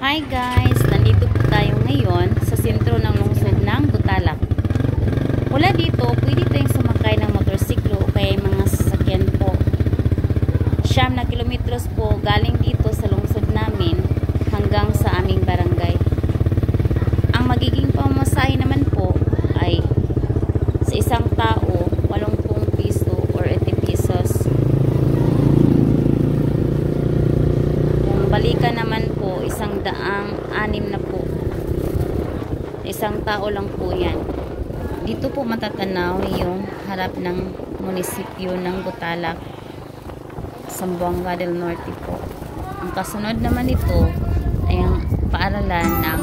Hi guys! Nandito po tayo ngayon sa sentro ng lungsod ng Butalac. Mula dito, pwede tayong sumakay ng motorsiklo o kaya mga sasakyan po. 9 na kilometros po galing dito sa lungsod namin hanggang sa aming barangay. Ang magiging pamasahe naman po ay sa isang tao 80 piso or 80 pesos. Kung balikan naman po 106 na po. Isang tao lang po yan. Dito po matatanaw yung harap ng munisipyo ng Butalac, Zamboanga del Norte po. Ang kasunod naman ito ay ang paaralan ng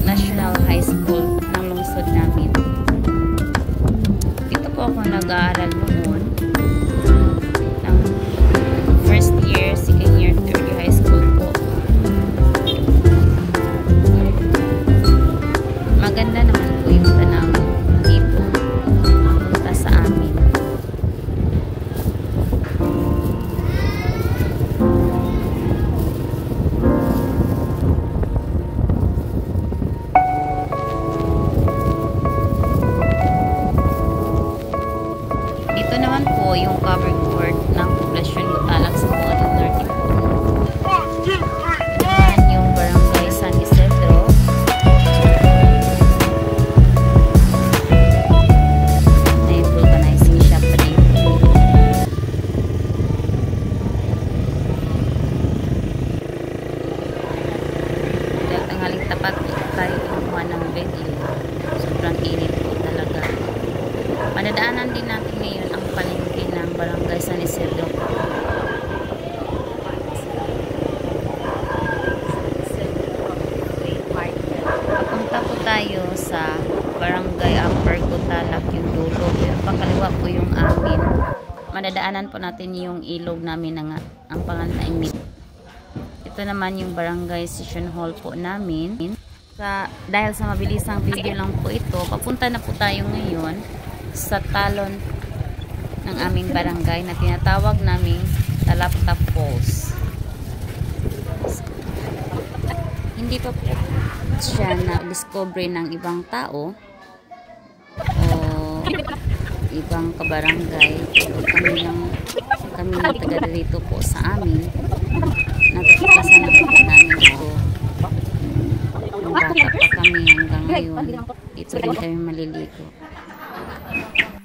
National High School ng lungsod namin. Dito po ako nag-aaral noon ng first year, second year, third year high school po. Maganda naman po yung tanawin dito punta sa amin. Ito naman po yung covered court ng Poblasyon Butalac sa Zamboanga del Norte po. Yan yung barangay San Isidro. May vulcanizing shop pa rin. Dahil tanghaling tapat tayo kumuha ng bedli. Sobrang init po talaga. Madadaanan din natin ngayon ang palengke ng barangay San Isidro. Papunta po tayo sa barangay Upper Butalac yung dulo. Pero pakaliwa po yung amin. Madadaanan po natin yung ilog namin na ang pangalan ay Mit. Ito naman yung barangay session hall po namin. Dahil sa mabilisang video lang po ito, papunta na po tayo ngayon sa talon ng aming barangay na tinatawag naming Talaptap Falls. Hindi pa po siya na-discover ng ibang tao o ibang kabarangay. Kami na taga dito po sa amin. Natutuklasan na po namin ito. Nung bata pa kami hanggang ngayon, ito rin kami maliligo.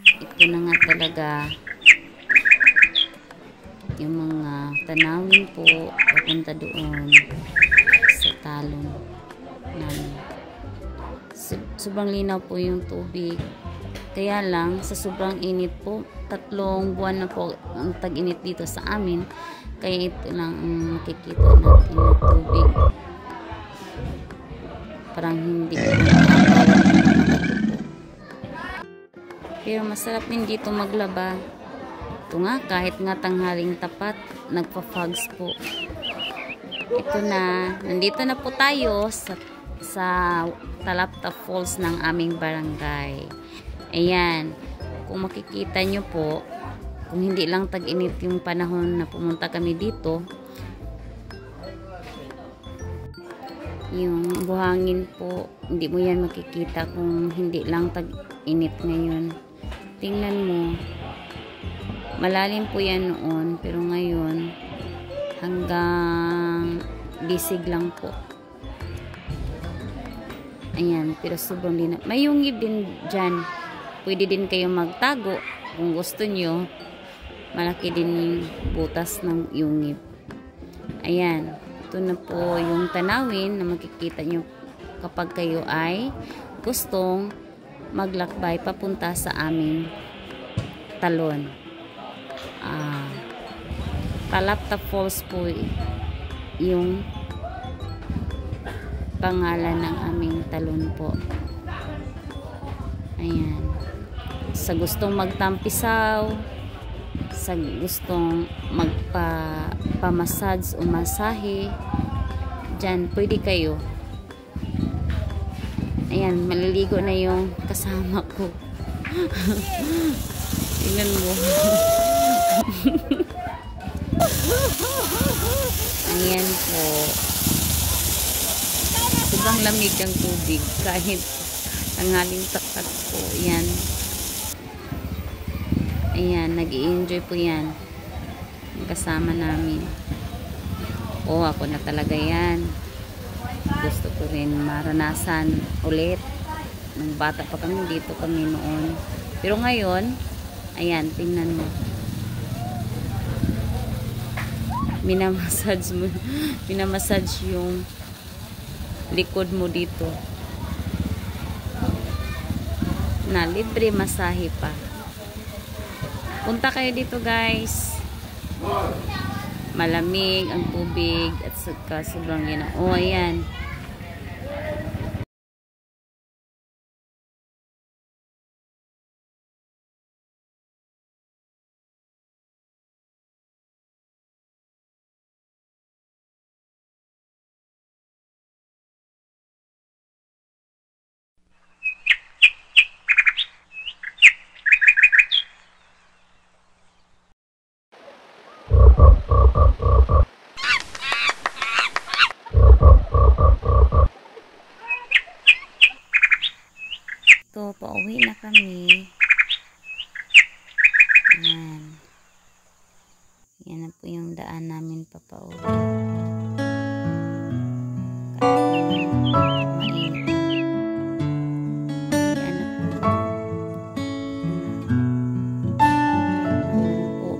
Ito na nga talaga yung mga tanawin po papunta doon sa talon namin. Sobrang linaw po yung tubig, kaya lang sa sobrang init po, 3 buwan na po ang tag-init dito sa amin, kaya ito lang ang makikita natin na tubig, parang hindi po pero masarap din dito maglaba. Ito nga, kahit nga tanghaling tapat, nagpa-fogs po. Ito na, nandito na po tayo sa Talaptap Falls ng aming barangay. Ayan, kung makikita nyo po, kung hindi lang tag-init yung panahon na pumunta kami dito, yung buhangin po, hindi mo yan makikita kung hindi lang tag-init ngayon. Tingnan mo, malalim po yan noon, pero ngayon hanggang bisig lang po. Ayan, pero sobrang linaw. May yungib din dyan, pwede din kayo magtago kung gusto nyo. Malaki din yung butas ng yungib. Ayan, ito na po yung tanawin na makikita nyo kapag kayo ay gustong maglakbay papunta sa aming talon. Talaptap Falls po yung pangalan ng aming talon po. Ayan, sa gustong magtampisaw, sa gustong magpa-massage o masahe, dyan pwede kayo. Ayan, maliligo na yung kasama ko. Tingnan mo. Ayan po. sobrang lamig ng tubig kahit tanghaling taktak po. Yan. Ayan, nag-i-enjoy po yan. Kasama namin. Oh, ako na talaga yan. Gusto ko rin maranasan ulit. Nung bata pa kami, dito kami noon. Pero ngayon, ayan, tingnan mo. Minamassage mo. Minamassage yung likod mo dito. Na libre masahe pa. Punta kayo dito, guys. Malamig ang tubig at saka sobrang gina. Oh, ayan. Ito, pauwi na kami. Ayan. Yan na po yung daan namin papauwi.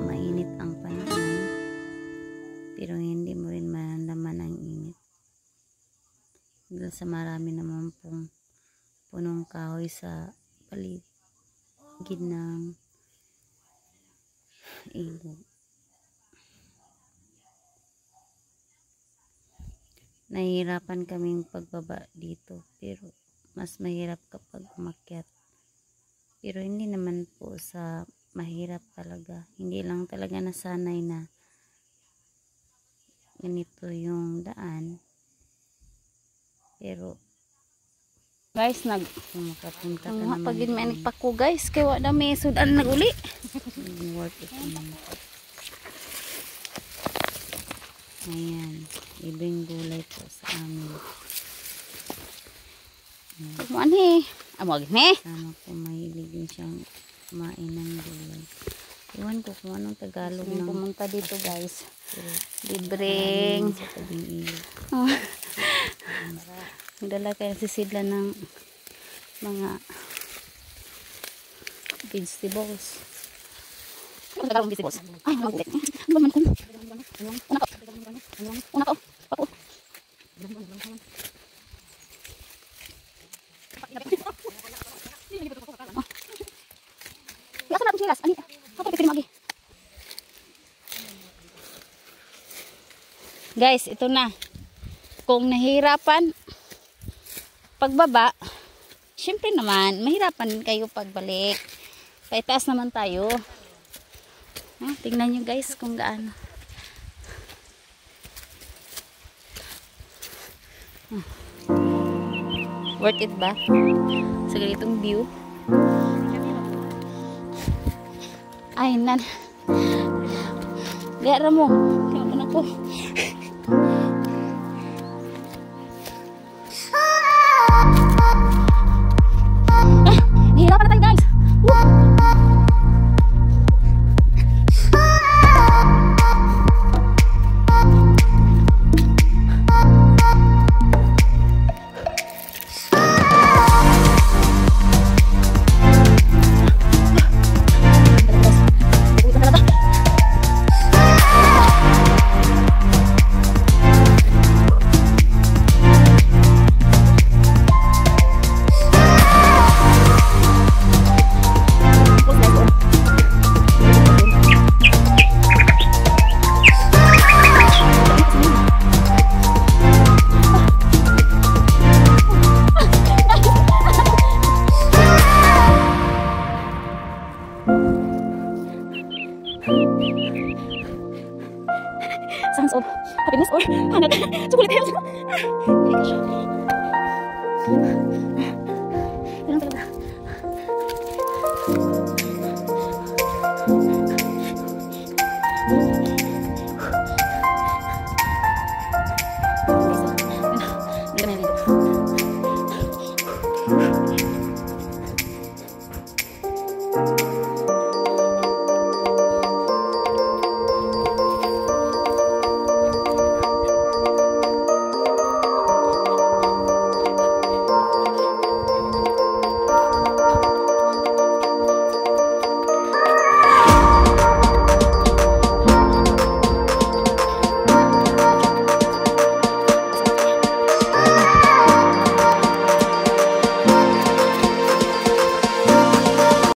Mainit ang panahon. Pero hindi mo rin maramdaman ang init. Dahil sa marami naman pong punong kahoy sa paligid ng ilog. Nahihirapan kaming pagbaba dito, pero mas mahirap kapag umakyat. Pero hindi naman po sa mahirap talaga. Hindi lang talaga nasanay na ganito yung daan. Pero guys, makapunta ka naman. Pag may nagpako guys, kaya wala may sudan naguli. Worth it naman. Ayan, ibang gulay po sa amin. Kumaan eh. Amag ne. Sama po mahilig din siyang kumain ng gulay. Iwan ko kung anong Tagalog ng pumunta dito guys. Libreng. Sa tabing ilog. Magdala kayo sisidla ng mga vegetables. Ano Tagalog vegetables? Ay, ano ulit? Ano man kung? Una ka. Una ka. Papo. Asa na itong silas? Ani? Ako pipili magi. Guys, ito na. Kung nahirapan pagbaba, syempre naman, mahirapan kayo pagbalik. Paitaas naman tayo. Tingnan nyo guys kung gaano. Worth it ba? Sa ganitong view. Ay, nan. Lihat mo. Kaya ko. Nahirapan na tayo guys. Sounds of happiness or hangat. Chocolate hills. Yan talaga.